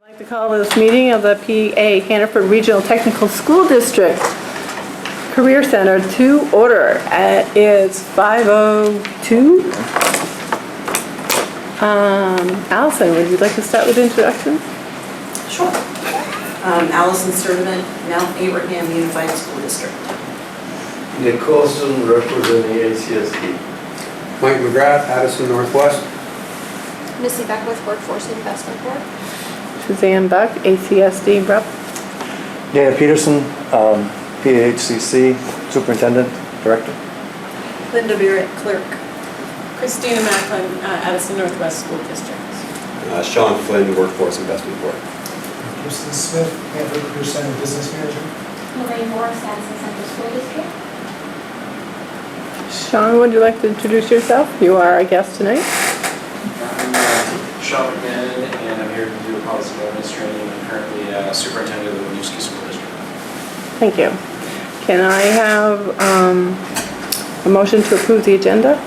I'd like to call this meeting of the PA Hannaford Regional Technical School District Career Center to order. It is 5:02. Allison, would you like to start with introductions? Sure. Allison Sturdivant, Mount Abraham Unified School District. Nick Colson, representing ACSD. Mike McGrath, Addison Northwest. Missy Beckwith, Workforce Investment Board. Suzanne Buck, ACSD rep. Dana Peterson, PAHCC Superintendent, Director. Linda Barrett, Clerk. Christina Macklin, Addison Northwest School District. Sean Flynn, Workforce Investment Board. Kirsten Smith, Hannaford Career Center Business Manager. Lorraine Morris, Addison Central School District. Sean, would you like to introduce yourself? You are our guest tonight. I'm Sean McMahon, and I'm here to do a policy governance training. I'm currently superintendent of the Winooski School District. Thank you. Can I have a motion to approve the agenda?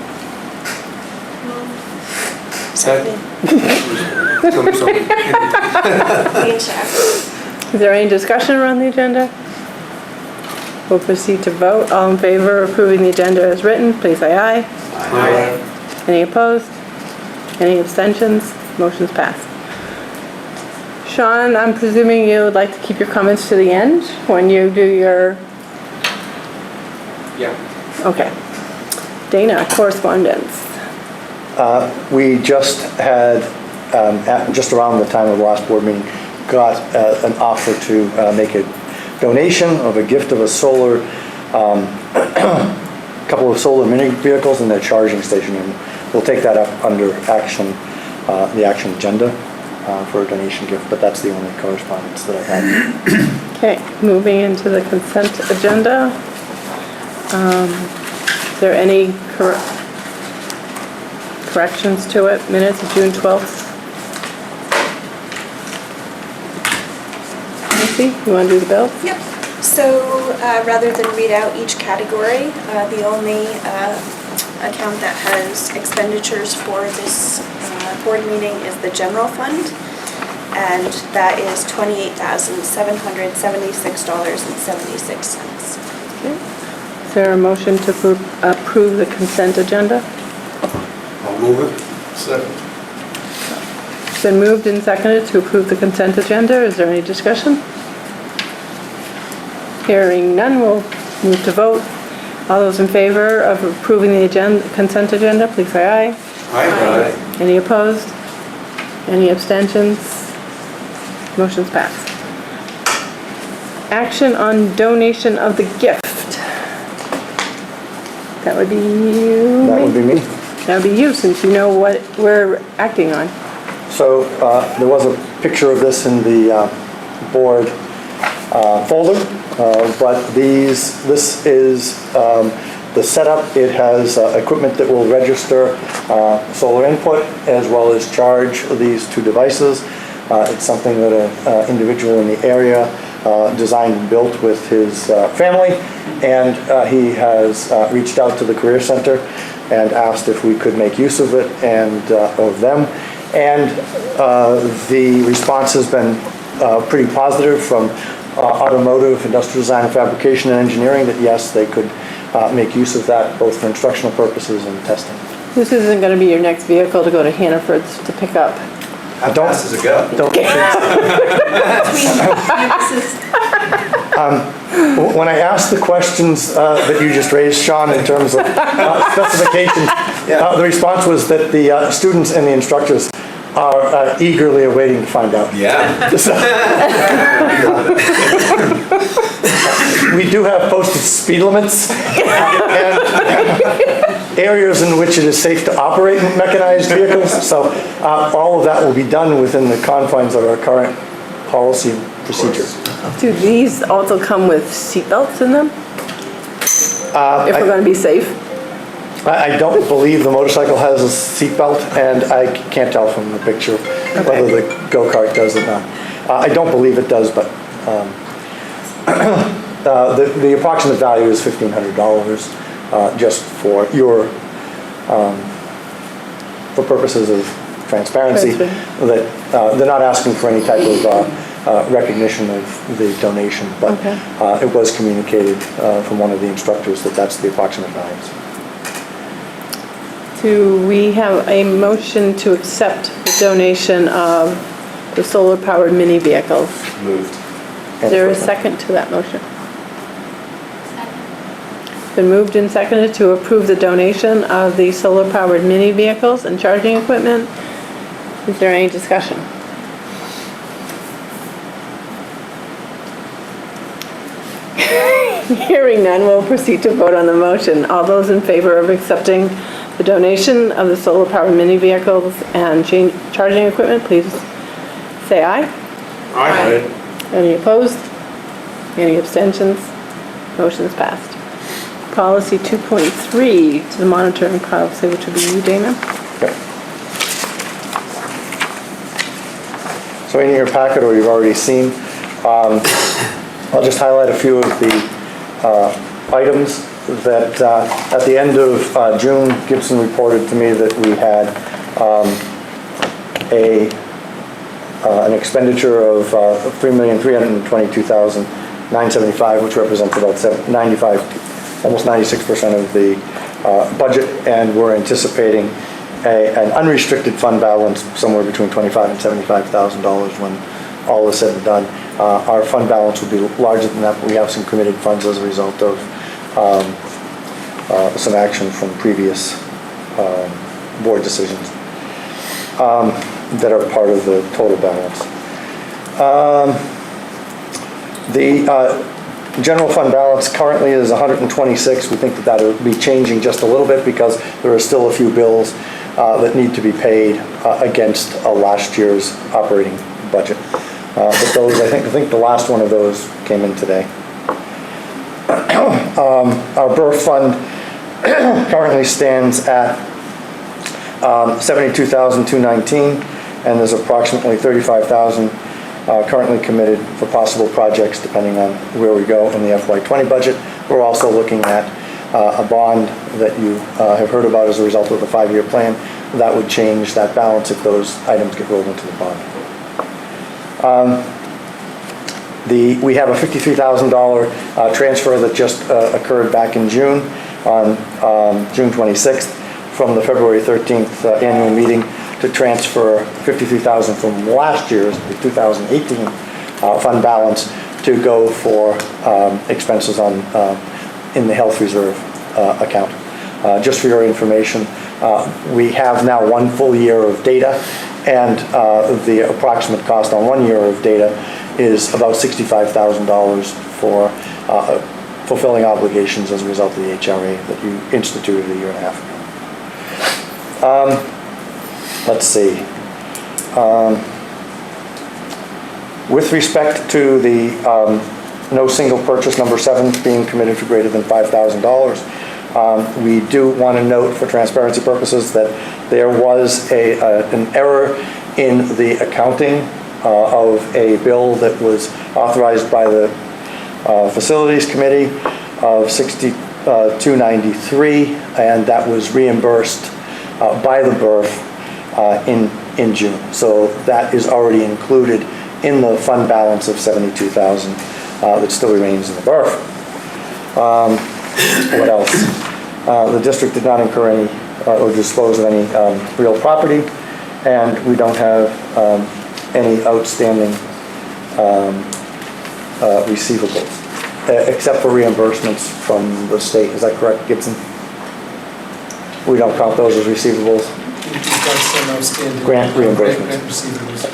Second. Is there any discussion around the agenda? We'll proceed to vote. All in favor of approving the agenda as written, please say aye. Aye. Any opposed? Any abstentions? Motion's passed. Sean, I'm presuming you would like to keep your comments to the end when you do your... Yeah. Okay. Dana, correspondence. We just had, just around the time of the last board meeting, got an offer to make a donation of a gift of a solar, couple of solar mini vehicles and their charging station. And we'll take that up under action, the action agenda for a donation gift, but that's the only correspondence that I have. Okay, moving into the consent agenda. Is there any corrections to it? Minutes of June 12th. Nancy, you want to do the bill? Yep. So rather than read out each category, the only account that has expenditures for this board meeting is the general fund, and that is $28,776.76. Okay. Is there a motion to approve the consent agenda? I'll move it. Second. It's been moved and seconded to approve the consent agenda. Is there any discussion? Hearing none, we'll move to vote. All those in favor of approving the consent agenda, please say aye. Aye. Any opposed? Any abstentions? Motion's passed. Action on donation of the gift. That would be you? That would be me. That would be you, since you know what we're acting on. So there was a picture of this in the board folder, but this is the setup. It has equipment that will register solar input as well as charge these two devices. It's something that an individual in the area designed and built with his family, and he has reached out to the Career Center and asked if we could make use of it and of them. And the response has been pretty positive from automotive, industrial design and fabrication and engineering, that yes, they could make use of that both for instructional purposes and testing. This isn't going to be your next vehicle to go to Hannaford to pick up. How fast does it go? Don't think when I asked the questions that you just raised, Sean, in terms of specifications, the response was that the students and the instructors are eagerly awaiting to find out. Yeah. We do have posted speed limits and areas in which it is safe to operate mechanized vehicles. So all of that will be done within the confines of our current policy and procedures. Do these also come with seatbelts in them? If we're going to be safe? I don't believe the motorcycle has a seatbelt, and I can't tell from the picture whether the go-kart does or not. I don't believe it does, but the approximate value is $1,500 just for your, for purposes of transparency, that they're not asking for any type of recognition of the donation, but Okay. it was communicated from one of the instructors that that's the approximate values. Do we have a motion to accept the donation of the solar-powered mini vehicles? Moved. Is there a second to that motion? Been moved and seconded to approve the donation of the solar-powered mini vehicles and charging equipment. Is there any discussion? Hearing none, we'll proceed to vote on the motion. All those in favor of accepting the donation of the solar-powered mini vehicles and charging equipment, please say aye. Aye. Any opposed? Any abstentions? Motion is passed. Policy 2.3 to the monitoring policy, which would be you, Dana. Okay. So in your packet, or you've already seen, I'll just highlight a few of the items that at the end of June, Gibson reported to me that we had an expenditure of $3,322,975, which represents about 95, almost 96% of the budget, and we're anticipating an unrestricted fund balance somewhere between $25,000 and $75,000 when all is said and done. Our fund balance will be larger than that, but we have some committed funds as a result of some action from previous board decisions that are part of the total balance. The general fund balance currently is 126. We think that that'll be changing just a little bit because there are still a few bills that need to be paid against last year's operating budget. But those, I think the last one of those came in today. Our BRF fund currently stands at $72,219, and there's approximately $35,000 currently committed for possible projects depending on where we go in the FY20 budget. We're also looking at a bond that you have heard about as a result of the 5-year plan. That would change that balance if those items get rolled into the bond. We have a $53,000 transfer that just occurred back in June, on June 26th, from the February 13th annual meeting to transfer $53,000 from last year's, the 2018 fund balance, to go for expenses on in the health reserve account. Just for your information, we have now 1 full year of data, and the approximate cost on 1 year of data is about $65,000 for fulfilling obligations as a result of the HRA that you instituted a year and a half ago. Let's see. With respect to the no single purchase, number 7, being committed for greater than $5,000, we do want to note for transparency purposes that there was an error in the accounting of a bill that was authorized by the Facilities Committee of $62.93, and that was reimbursed by the BRF in June. So that is already included in the fund balance of $72,000 that still remains in the BRF. What else? The district did not incur any or dispose of any real property, and we don't have any outstanding receivables, except for reimbursements from the state. Is that correct, Gibson? We don't count those as receivables? We've got some outstanding. Grant reimbursements. Grant receivables.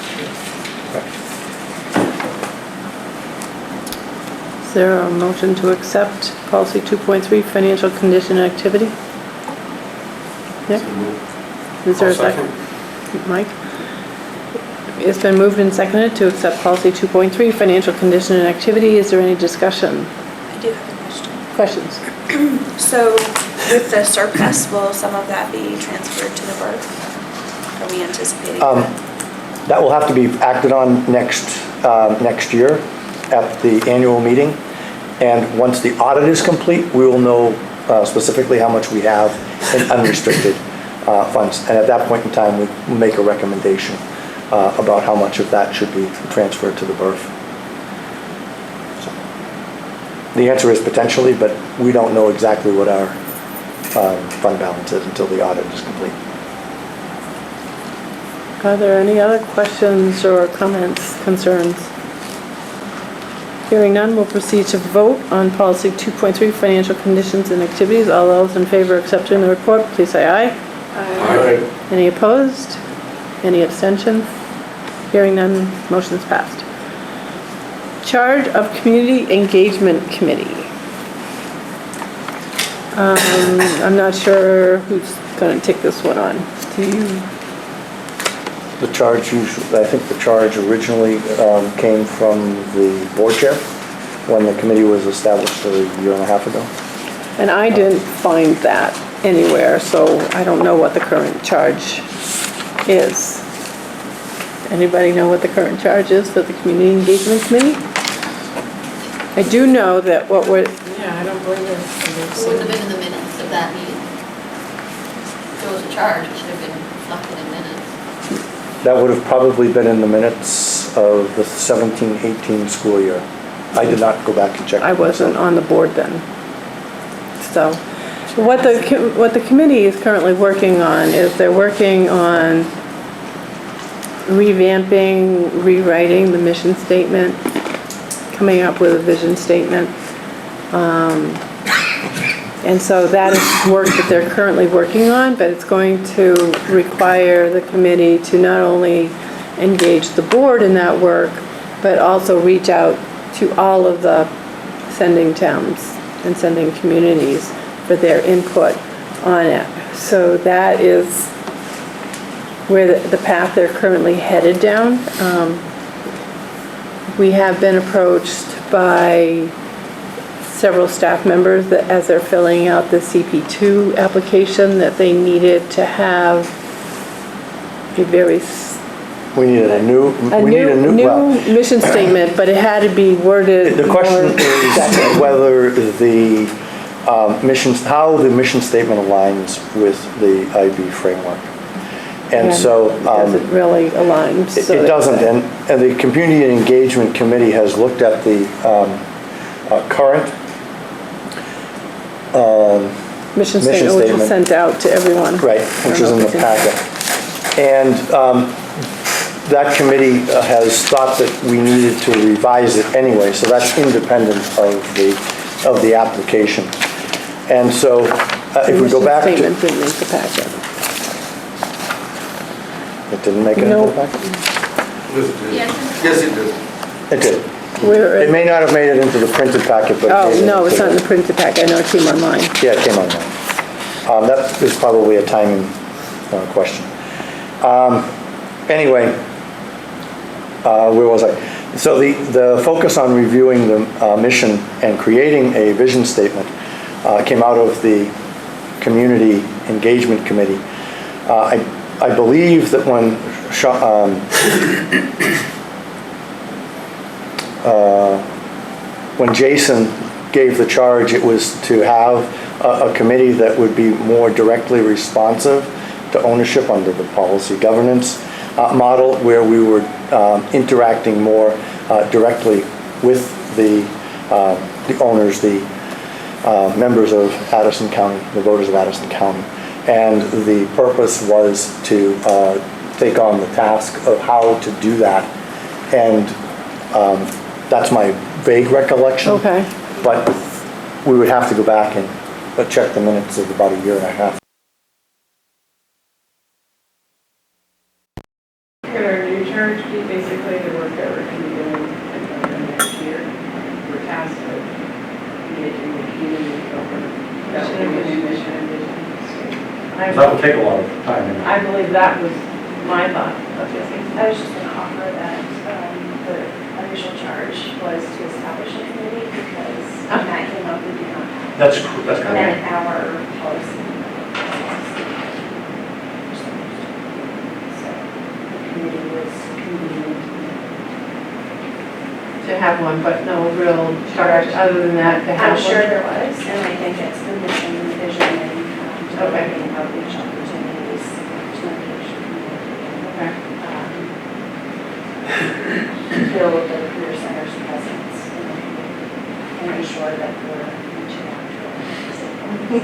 Is there a motion to accept policy 2.3, financial condition and activity? Nick? Is there a second? Mike? It's been moved and seconded to accept policy 2.3, financial condition and activity. Is there any discussion? I do have a question. Questions? So with the surplus, will some of that be transferred to the BRF? Are we anticipating that? That will have to be acted on next year at the annual meeting. And once the audit is complete, we will know specifically how much we have in unrestricted funds. And at that point in time, we make a recommendation about how much of that should be transferred to the BRF. So, the answer is potentially, but we don't know exactly what our fund balance is until the audit is complete. Are there any other questions or comments, concerns? Hearing none, we'll proceed to vote on policy 2.3, financial conditions and activities. All those in favor of accepting the report, please say aye. Aye. Any opposed? Any abstentions? Hearing none, motion's passed. Charge of Community Engagement Committee. I'm not sure who's going to take this one on. Do you? The charge usually, I think the charge originally came from the board chair when the committee was established a year and a half ago. And I didn't find that anywhere, so I don't know what the current charge is. Anybody know what the current charge is for the Community Engagement Committee? I do know that what we're, Yeah, I don't believe it. It wouldn't have been in the minutes of that meeting. If there was a charge, it should have been reflected in minutes. That would have probably been in the minutes of the 17-18 school year. I did not go back and check. I wasn't on the board then. So what the committee is currently working on is they're working on revamping, rewriting the mission statement, coming up with a vision statement. And so that is work that they're currently working on, but it's going to require the committee to not only engage the board in that work, but also reach out to all of the sending towns and sending communities for their input on it. So that is where the path they're currently headed down. We have been approached by several staff members that as they're filling out the CP2 application that they needed to have a very We needed a new well, mission statement, but it had to be worded. the question more is whether the missions, how the mission statement aligns with the IB framework. And so it doesn't really align. it doesn't, and the Community Engagement Committee has looked at the current mission statement, which was sent out to everyone. right, which is in the packet. And that committee has thought that we needed to revise it anyway, so that's independent of the application. And so if we go back to... The mission statement didn't make the packet. It didn't make it into the packet? Yes, it did. It did. Where It may not have made it into the printed packet, but... Oh, no, it's not in the printed packet. I know it came on mine. Yeah, it came on mine. That is probably a timing question. Anyway, where was I? So the focus on reviewing the mission and creating a vision statement came out of the Community Engagement Committee. I believe that when Jason gave the charge, it was to have a committee that would be more directly responsive to ownership under the policy governance model, where we were interacting more directly with the owners, the members of Addison County, the voters of Addison County. And the purpose was to take on the task of how to do that. And that's my vague recollection. Okay. But we would have to go back and check the minutes of about a year and a half. Could our new charge be basically the work that we're going to be doing in the next year? We're tasked with engaging the community over that will be a new mission and vision. That would take a lot of time. I believe that was my thought of this. I was just going to offer that the initial charge was to establish a committee because that came up, we do not have. That's And correct. our policy. So the committee was convened. To have one, but no real charge other than that to have I'm sure one. there was, and I think it's the mission, the vision, and developing outreach opportunities So,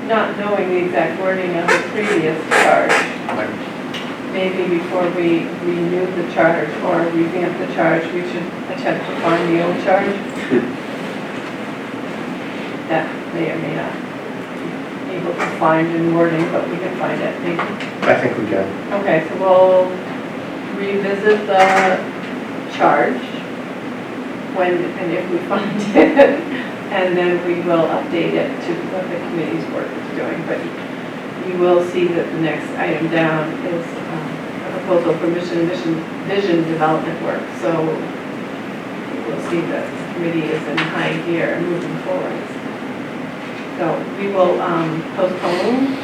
not knowing the exact wording of the previous charge, maybe before we renew the charge or revamp the charge, we should attempt to find the old charge. That may or may not be able to find in wording, but we can find it, maybe. I think we can. Okay, so we'll revisit the charge when and if we find it, and then we will update it to what the committee's work is doing. But you will see that the next item down is a proposal for mission vision development work. So you will see that the committee is in high gear and moving forward. So we will postpone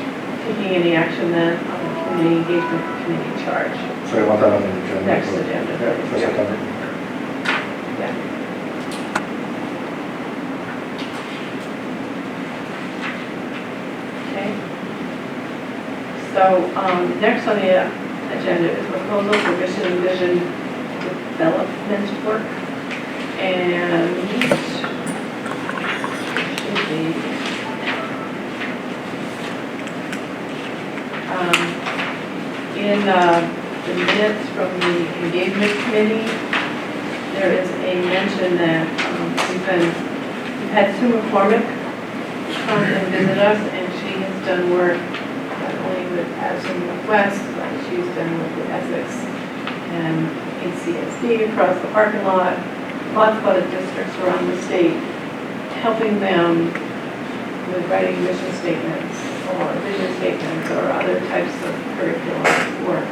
taking any action then on the community engagement committee charge. So you want that on the agenda? Next agenda. Yeah, for September. Yeah. Okay. So next on the agenda is proposal for mission and vision development work. And should be in the minutes from the engagement committee, there is a mention that we've had Sue McCormick come and visit us, and she has done work not only with Addison Northwest, but she's done work with Essex and ACSD across the parking lot, lots of other districts around the state, helping them with writing mission statements or vision statements or other types of curriculum work.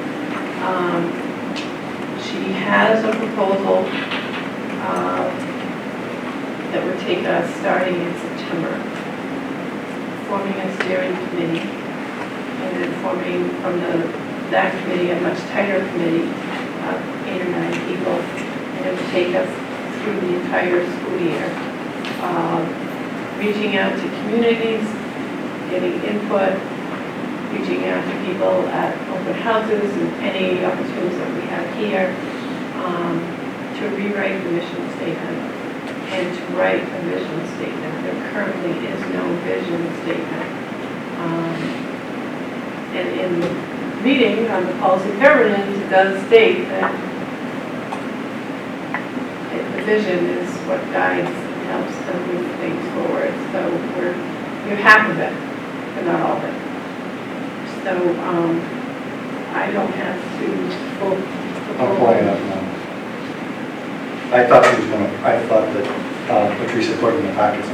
She has a proposal that would take us starting in September, forming a steering committee, and then forming from that committee a much tighter committee of 8 or 9 people, and it would take us through the entire school year, reaching out to communities, getting input, reaching out to people at open houses and any opportunities that we have here, to rewrite the mission statement and to write a vision statement. There currently is no vision statement. And in the meeting on the policy governance, it does state that the vision is what guides and helps them move things forward. So you're half of it, but not all of it. So I don't have to vote. I'm pulling it up now. I thought that Patricia put it in the packets.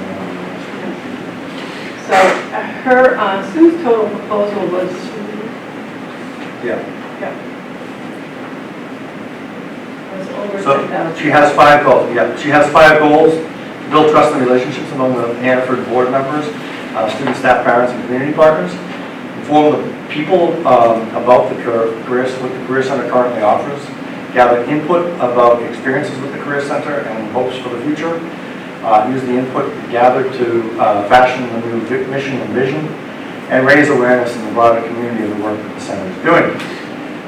So her, Sue's total proposal was, Yeah. was over So 10,000. she has 5 goals. Yeah, she has 5 goals: to build trust and relationships among the Hannaford board members, students, staff, parents, and community partners. Inform the people about the careers, what the Career Center currently offers. Gather input about experiences with the Career Center and hopes for the future. Use the input gathered to fashion the new mission and vision, and raise awareness in the broader community of the work that the center is doing.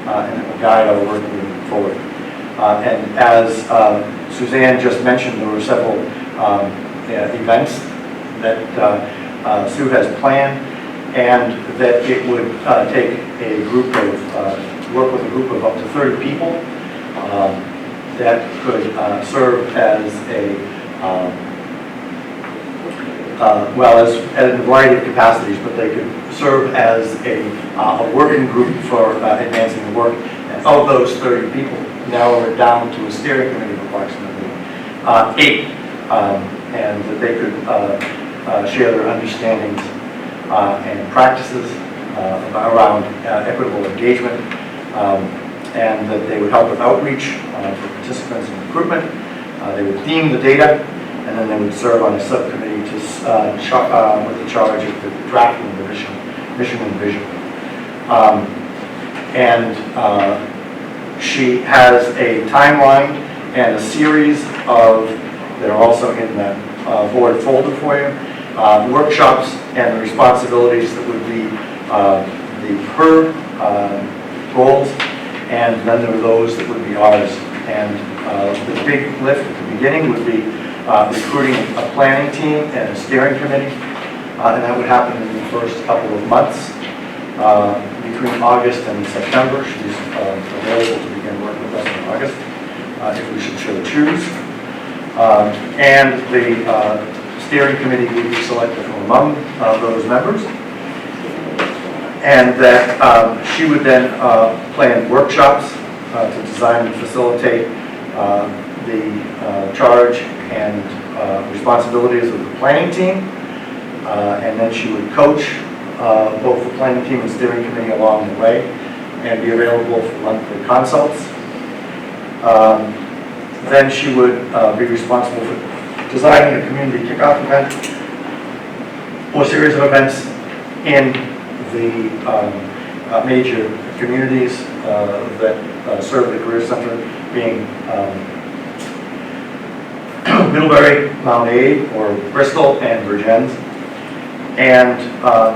And it will guide our work moving forward. And as Suzanne just mentioned, there were several events that Sue has planned, and that it would take a group of, work with a group of up to 30 people that could serve as a, well, as in a variety of capacities, but they could serve as a working group for advancing the work. And of those 30 people, narrow it down to a steering committee of approximately 8, and that they could share their understandings and practices around equitable engagement, and that they would help with outreach for participants and recruitment. They would theme the data, and then they would serve on a subcommittee to with the charge of the drafting of the mission and vision. She has a timeline and a series of, they're also in that board folder for you, workshops and the responsibilities that would be her goals, and then there are those that would be ours. And the big lift at the beginning would be recruiting a planning team and a steering committee, and that would happen in the first couple of months. Between August and September, she's available to begin working with us in August, if we should so choose. And the steering committee would be selected from among those members. And that she would then plan workshops to design and facilitate the charge and responsibilities of the planning team. And then she would coach both the planning team and steering committee along the way and be available for monthly consults. Then she would be responsible for designing a community kickoff event or series of events in the major communities that serve the Career Center, being Middlebury, Mount Aid, or Bristol, and Virgins. And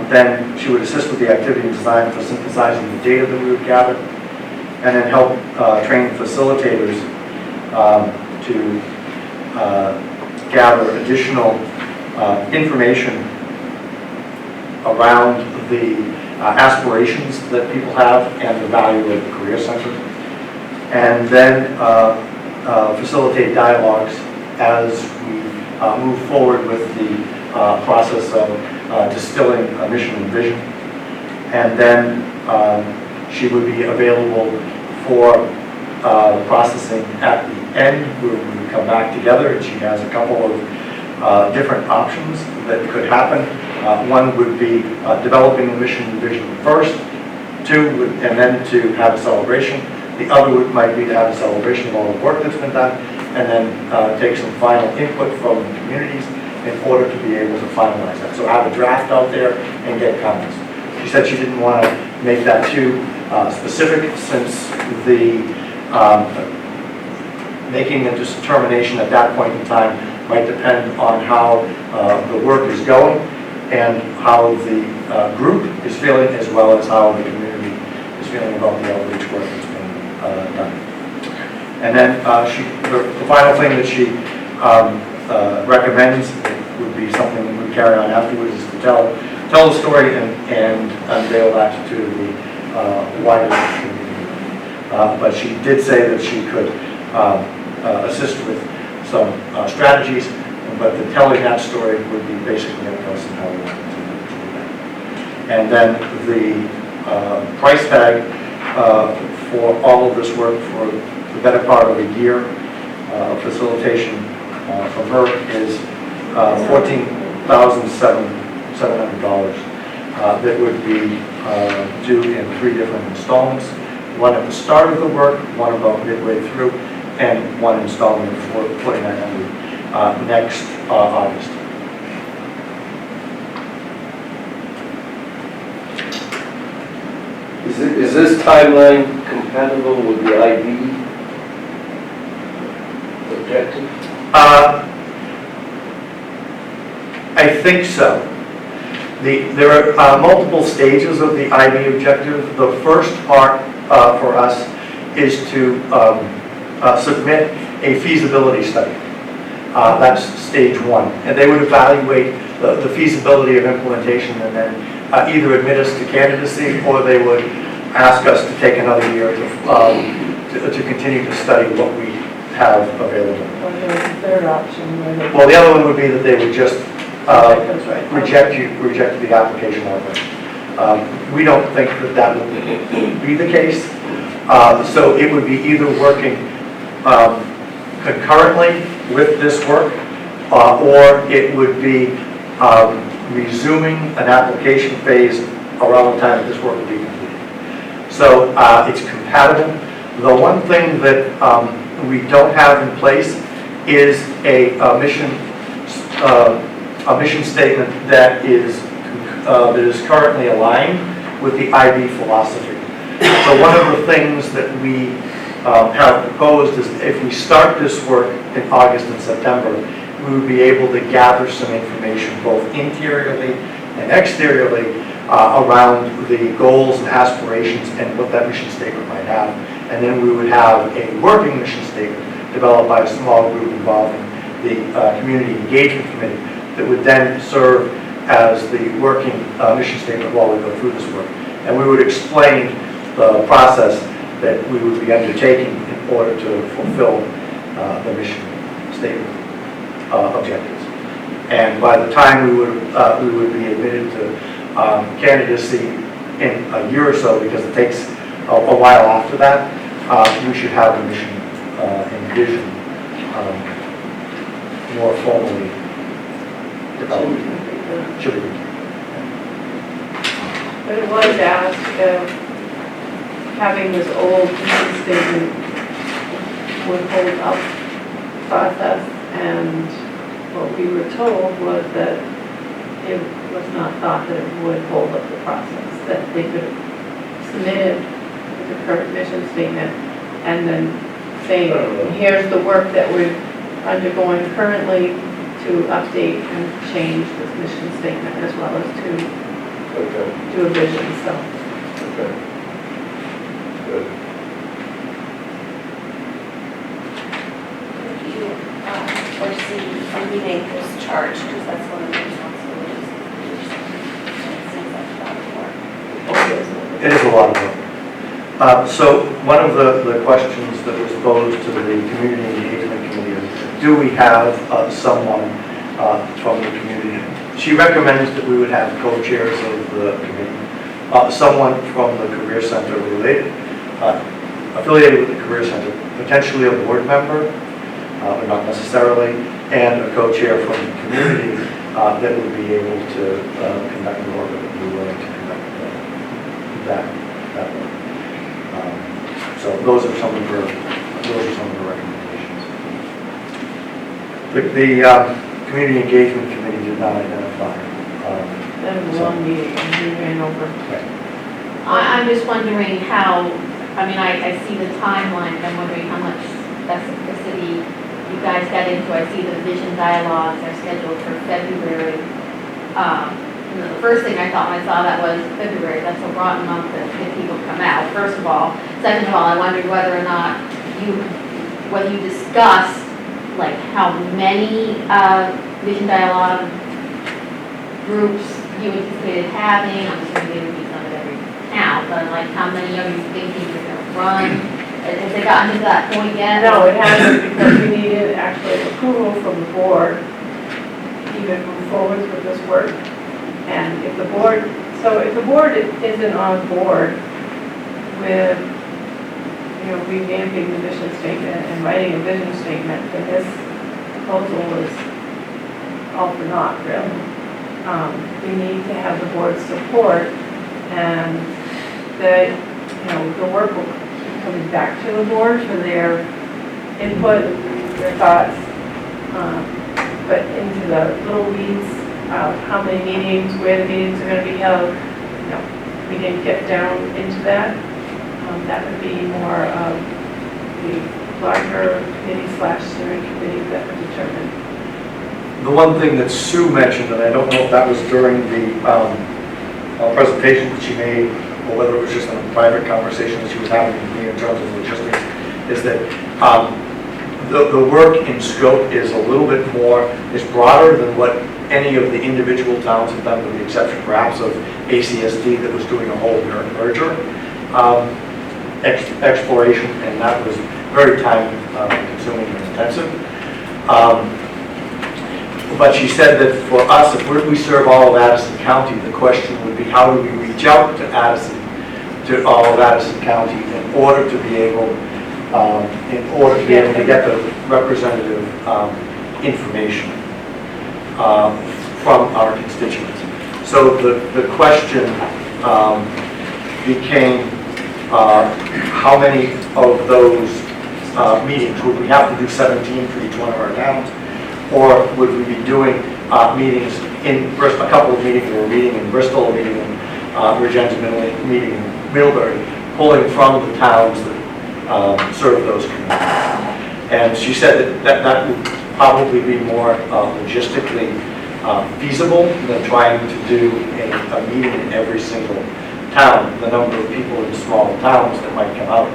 then she would assist with the activity design for synthesizing the data that we would gather, and then help train facilitators to gather additional information around the aspirations that people have and the value of the Career Center. And then facilitate dialogues as we move forward with the process of distilling a mission and vision. And then she would be available for processing at the end, where we would come back together, and she has a couple of different options that could happen. One would be developing the mission and vision first, and then to have a celebration. The other might be to have a celebration of all the work that's been done, and then take some final input from the communities in order to be able to finalize that. So have a draft out there and get comments. She said she didn't want to make that too specific, since the making a determination at that point in time might depend on how the work is going and how the group is feeling, as well as how the community is feeling about the outreach work that's been done. And then the final thing that she recommends would be something that would carry on afterwards, is to tell the story and unveil that to the wider community. But she did say that she could assist with some strategies, but the telling that story would be basically up to us and how we want to do that. And then the price tag for all of this work for the better part of a year of facilitation from her is $14,700 that would be due in 3 different installments. One at the start of the work, one about midway through, and one installment for $4,900 next August. Is this timeline compatible with the IB objective? I think so. There are multiple stages of the IB objective. The first part for us is to submit a feasibility study. That's stage 1. And they would evaluate the feasibility of implementation, and then either admit us to candidacy, or they would ask us to take another year to continue to study what we have available. Or there's a third option where they... Well, the other one would be that they would just reject the application outright. We don't think that will be the case. So it would be either working concurrently with this work, or it would be resuming an application phase around the time that this work would be completed. So it's compatible. The one thing that we don't have in place is a mission statement that is currently aligned with the IB philosophy. So one of the things that we have proposed is, if we start this work in August and September, we would be able to gather some information both interiorly and exteriorly around the goals and aspirations and what that mission statement might have, And then we would have a working mission statement developed by a small group involving the Community Engagement Committee that would then serve as the working mission statement while we go through this work. And we would explain the process that we would be undertaking in order to fulfill the mission statement objectives. And by the time we would be admitted to candidacy in a year or so, because it takes a while after that, we should have the mission and vision more formally developed. Should be. But it was asked if having this old mission statement would hold up process, and what we were told was that it was not thought that it would hold up the process, that they could have submitted the current mission statement and then saying, here's the work that we're undergoing currently to update and change this mission statement as well as to do a vision, so. Okay. Good. If you foresee meeting this charge, because that's one of the responsibilities. It seems like a lot of work. It is a lot of work. So one of the questions that was posed to the Community Engagement Committee is, do we have someone from the community? She recommends that we would have co-chairs of the committee, someone from the Career Center related, affiliated with the Career Center, potentially a board member, but not necessarily, and a co-chair from the community that would be able to conduct the work, that would be willing to conduct that work. So those are some of her recommendations. The Community Engagement Committee did not identify. That was a long meeting, and we ran over. I'm just wondering how, I mean, I see the timeline, I'm wondering how much specificity you guys got into. I see the vision dialogues are scheduled for February. You know, the first thing I thought when I saw that was February, that's a rotten month to get people come out, first of all. Second of all, I wondered whether or not whether you discussed like how many vision dialogue groups you anticipated having. I'm assuming there would be some at every town, but like how many are you thinking you're going to run? Has it gotten to that point yet? No, it hasn't, because we needed actually approval from the board to even move forward with this work. And if the board isn't on board with, you know, revamping the mission statement and writing a vision statement, then this proposal is all for naught, really. We need to have the board's support, and the work will keep coming back to the board for their input, their thoughts, but into the little weeds. How many meetings, where the meetings are going to be held. No, we didn't get down into that. That would be more of the larger committee/steering committee that would determine. The one thing that Sue mentioned, and I don't know if that was during the presentation that she made, or whether it was just in a private conversation that she was having with me in terms of logistics, is that the work in scope is a little bit more, is broader than what any of the individual towns have done, with the exception perhaps of ACSD that was doing a whole merger exploration, and that was very time consuming and intensive. But she said that for us, if we serve all of Addison County, the question would be, how do we reach out to all of Addison County in order to be able to get the representative information from our constituents. So the question became, how many of those meetings? Would we have to do 17 for each one of our towns? Or would we be doing meetings in Bristol, a couple of meetings, or a meeting in Bristol, a meeting in Regents, meeting in Middlebury, pulling from the towns that serve those communities? And she said that would probably be more logistically feasible than trying to do a meeting in every single town. The number of people in small towns that might come out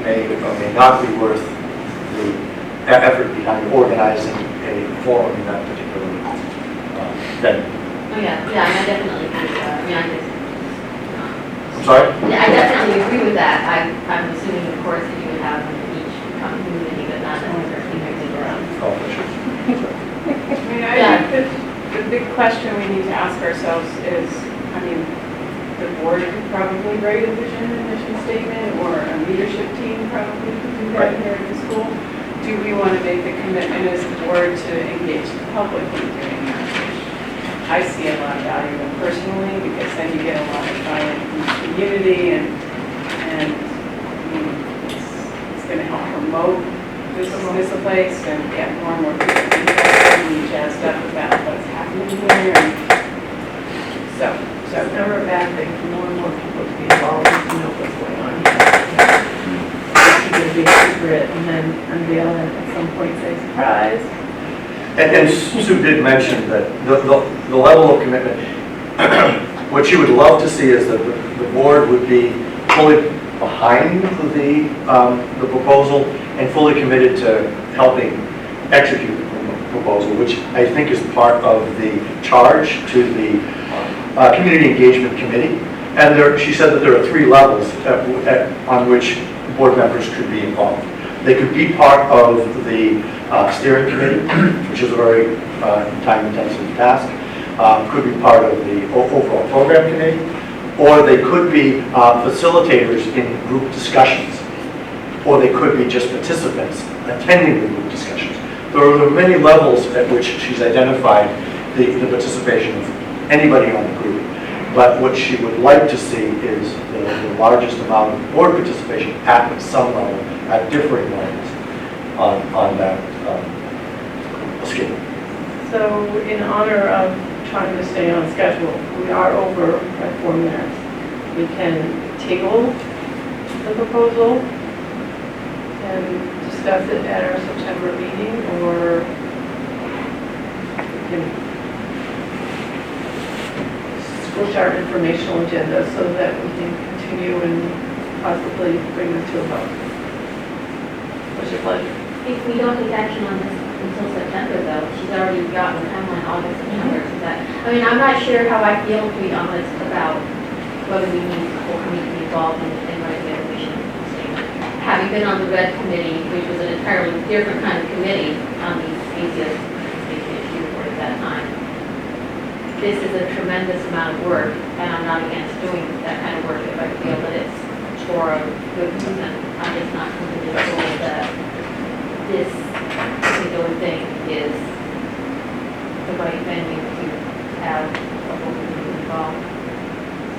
may or may not be worth the effort behind organizing a forum in that particular venue. Oh, yeah, I definitely agree with that. I mean, I'm sorry? I definitely agree with that. I'm assuming, of course, that you would have each community, but not necessarily mixing around. Oh, for sure. I mean, I Yeah. think the big question we need to ask ourselves is, I mean, the board could probably write a vision and mission statement, or a leadership team probably could do that here at the school. Do we want to make the commitment as the board to engage the public in doing that? I see a lot of value in personally, because then you get a lot of buy-in from the community, and I mean, it's going to help promote this place and get more and more people interested and jazzed up about what's happening here. And so it's never a bad thing for more and more people to be involved and to know what's going on here. Keep it a big secret and then unveil it at some point, say, surprise. And Sue did mention that the level of commitment, what she would love to see is that the board would be fully behind the proposal and fully committed to helping execute the proposal, which I think is part of the charge to the Community Engagement Committee. And she said that there are 3 levels on which board members could be involved. They could be part of the steering committee, which is a very time-intensive task, could be part of the overall program committee, or they could be facilitators in group discussions, or they could be just participants attending the group discussions. There are many levels at which she's identified the participation of anybody on the group. But what she would like to see is the largest amount of board participation at some level, at differing levels on that scale. So in honor of trying to stay on schedule, we are over by 4 minutes. We can table the proposal and discuss it at our September meeting, or we can switch our informational agenda so that we can continue and possibly bring this to a vote. What's your pleasure? If we don't take action on this until September, though, she's already got the timeline August, September, so that, I mean, I'm not sure how I feel, to be honest, about whether we need the whole committee to be involved in writing a mission statement. Having been on the RED committee, which was an entirely different kind of committee on the ACS issue at that time, this is a tremendous amount of work, and I'm not against doing that kind of work if I feel that it's for a good reason. I'm just not completely sure that this particular thing is the right venue to have a whole community involved.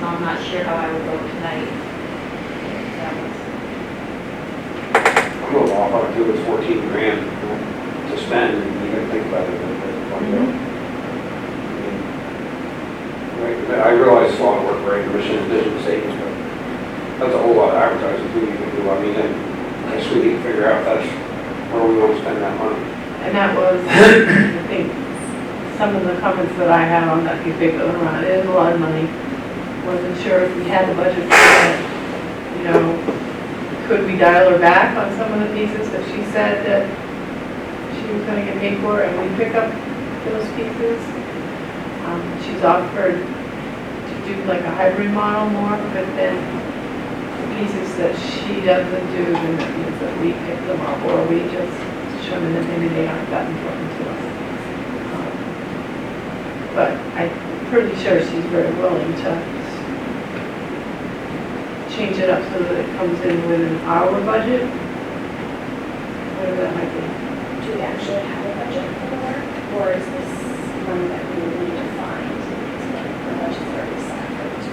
So I'm not sure how I would vote tonight. I'm a law, I do it's 14 grand to spend, and you gotta think about it. I realize it's a lot of work, right, mission and vision statements, but that's a whole lot of advertising too you can do. I mean, I guess we need to figure out that's where we want to spend that money. And that was, I think, some of the comments that I had on that piece of paper around. It is a lot of money. Wasn't sure if we had the budget for that. You know, could we dial her back on some of the pieces that she said that she was going to get paid for, and we pick up those pieces? She's offered to do like a hybrid model more, but then the pieces that she doesn't do, then that means that we pick them up, or we just determine that maybe they aren't that important to us. But I'm pretty sure she's very willing to change it up so that it comes in within our budget, whatever that might be. Do we actually have a budget for the work, or is this money that we would need to find? The budget's already set for this.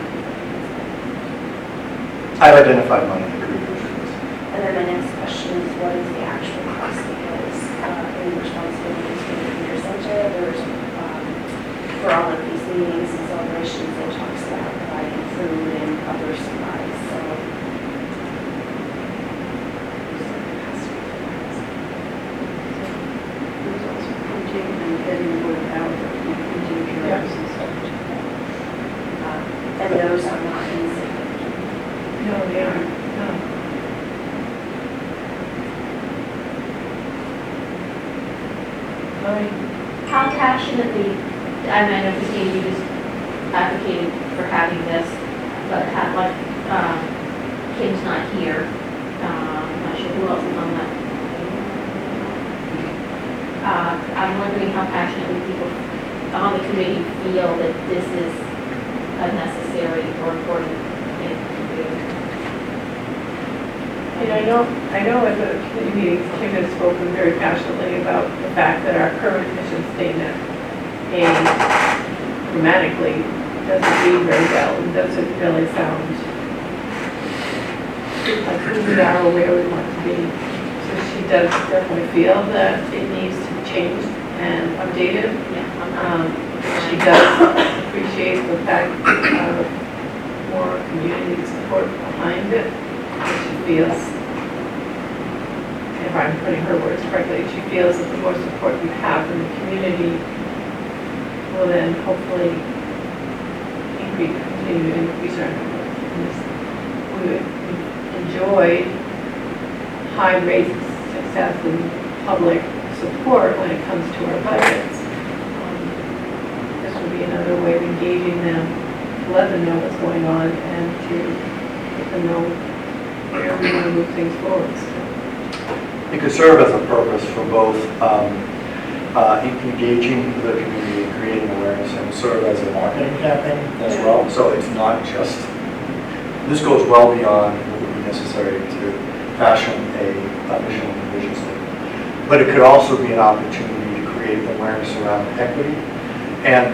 I've identified money that could be used for this. And then my next question is, what is the actual cost? Because in responsibilities for the community center, there's, for all of these meetings and celebrations, it talks about providing food and other supplies, so. There's also printing and getting the word out, printing drugs and stuff. And those are not insignificant. No, they aren't, no. Aye. How passionately, I mean, I know Christine, you just advocated for having this, but Kim's not here. I'm not sure who else is on that. I'm wondering how passionately people on the committee feel that this is a necessary or important thing to do. And I know at the committee meetings, Kim has spoken very passionately about the fact that our current mission statement, grammatically, doesn't read very well and doesn't really sound like who we are or where we want to be. So she does definitely feel that it needs to be changed and updated. She does appreciate the fact of more community support behind it. She feels, if I'm putting her words correctly, she feels that the more support we have in the community will then hopefully continue to increase our numbers. We enjoy high rates of success and public support when it comes to our budgets. This will be another way of engaging them, to let them know what's going on and to let them know where we want to move things forward. It could serve as a purpose for both engaging the community and creating awareness, and serve as a marketing campaign as well. So it's not just, this goes well beyond what would be necessary to fashion a mission and vision statement. But it could also be an opportunity to create awareness around equity and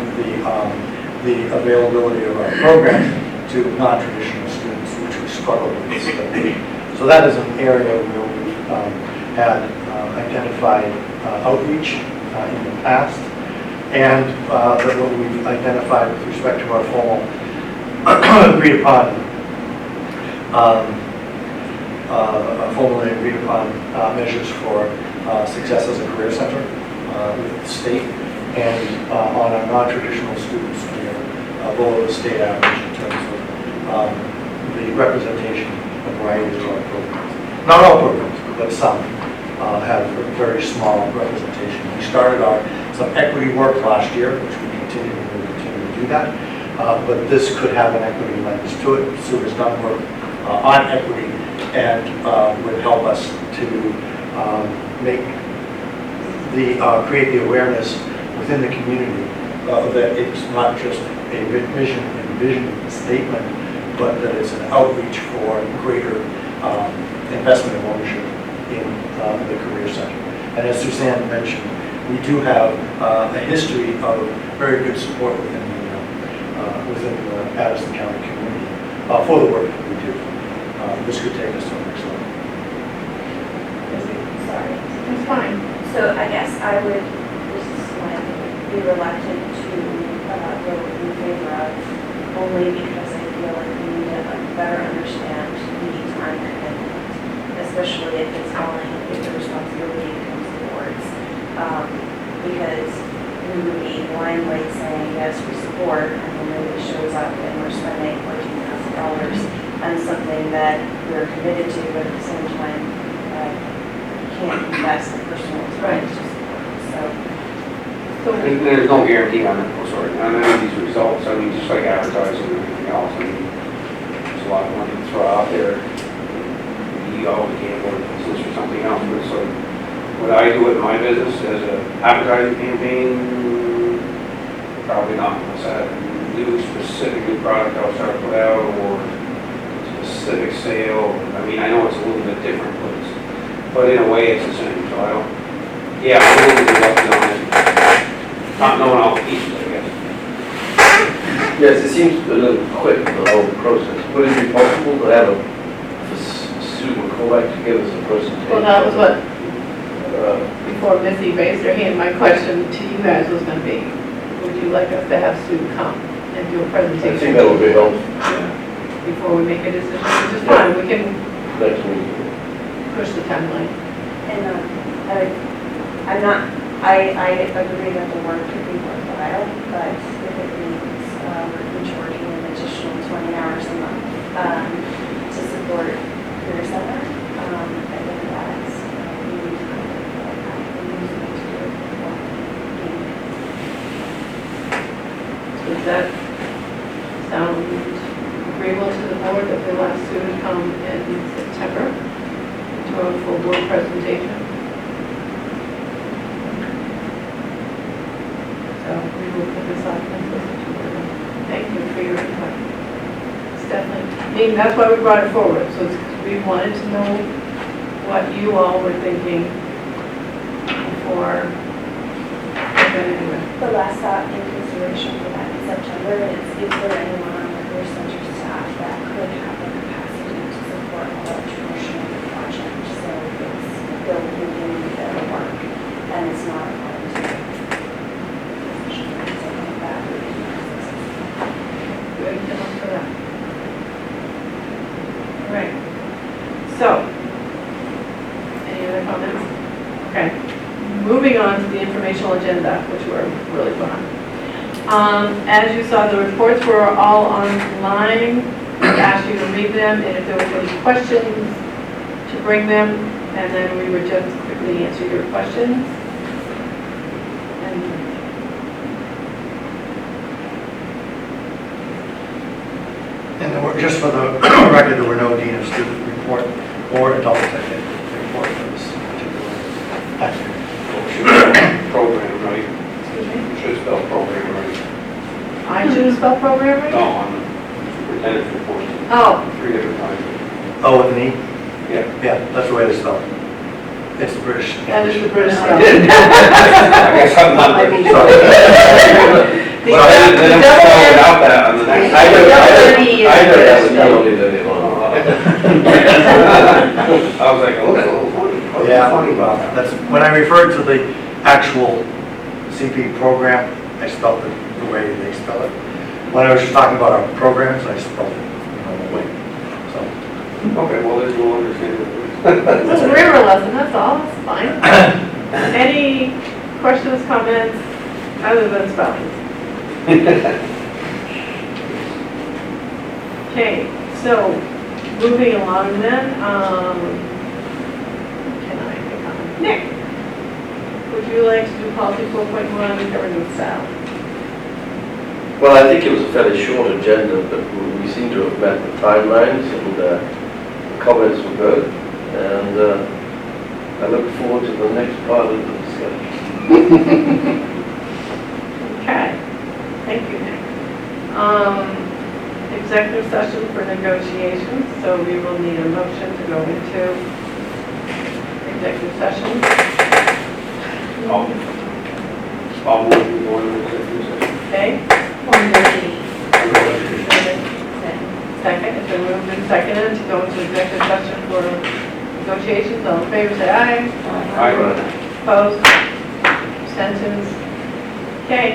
the availability of our program to non-traditional students, which we struggle with this. So that is an area where we've had identified outreach in the past, and that what we've identified with respect to our formal agreed upon, formally agreed upon measures for success as a career center with the state, and on our non-traditional students, we are below the state average in terms of the representation of variety of our programs. Not all programs, but some have a very small representation. We started some equity work last year, which we continue to do that. But this could have an equity lens to it. Sue has done work on equity and would help us to create the awareness within the community that it's not just a mission and vision statement, but that it's an outreach for greater investment and ownership in the Career Center. And as Suzanne mentioned, we do have a history of very good support within the Addison County community for the work that we do. This could take us to the next level. Sorry. It's fine. So I guess I would just be reluctant to vote in favor of, only because I feel like we need to better understand the time commitment, especially if it's falling, if the responsibility comes to boards. Because we would be blindly saying, yes, we support, and then nobody shows up and we're spending $14,000 on something that we're committed to, but at the same time, can't invest in personal time to support. So And there's no guarantee on it, on any of these results. I mean, just like advertising and everything else, I mean, there's a lot of money to throw out there. You always can't go to business or something else, but it's like, would I do it in my business as an advertising campaign? Probably not, unless I had a new specific new product I was trying to put out, or specific sale. I mean, I know it's a little bit different, but in a way it's the same, so I don't, yeah, I'm a little bit reluctant on it. Not knowing all the pieces, I guess. Yes, it seems a little quick, the whole process. Would it be possible to have Sue McCoy to give us a presentation? Well, that was what, before Missy raised her hand, my question to you guys was going to be, would you like us to have Sue come and do a presentation? I think that would be helpful. Before we make a decision, which is fine, we can Next week. push the timeline. And I agree that the work could be worthwhile, but if it means each working an additional 20 hours a month to support Career Center, I think that's we need to kind of like that. We need to do it. Does that sound agreeable to the board that we'll ask Sue to come in September to a full board presentation? So we will put this off until September. Thank you for your input. It's definitely, I mean, that's why we brought it forward, so it's 'cause we wanted to know what you all were thinking before we're gonna do it. The last thought in consideration for that in September is there anyone on the career center staff that could have the capacity to support a large portion of the project? So it's building in their work and it's not a volunteer position or something like that. Good, enough for that. All right. So, any other comments? Okay. Moving on to the informational agenda, which we're really behind. As you saw, the reports were all online. We asked you to read them, and if there were any questions, to bring them, and then we would just quickly answer your questions. And there were, just for the record, there were no dean of student report or adult executive report for this particular activity. Program, right? Excuse me? You should spell program, right? I should spell program right? No, on the superintendent's report, Oh, 3 different times. Oh, with an E? Yeah. Yeah, that's the way they spell it. It's the British. that is the British spell. I guess I'm not. I mean- Sorry. The Well, I didn't double spell N- without that on the next. I know that was Yeah. totally the one. I was like, oh, that's a little funny. What's Yeah, funny about that? that's, when I referred to the actual CP program, I spelled it the way they spell it. When I was just talking about our programs, I spelled it the way. So, Okay, well, then you'll understand what It's a grammar lesson, that's all, it's fine. Any questions, comments, other than spelling? Okay, so, moving along then, can I pick on Nick? Would you like to do policy 4.1, governance style? Well, I think it was a fairly short agenda, but we seem to have met the timelines and the comments were good. And I look forward to the next part of the discussion. Okay, thank you, Nick. Executive session for negotiations, so we will need a motion to go into executive session. I'll move you going to executive session. Okay, second, it's been moved and seconded to go into executive session for negotiations. All in favor, say aye. Aye. Opposed? Abstentions? Okay,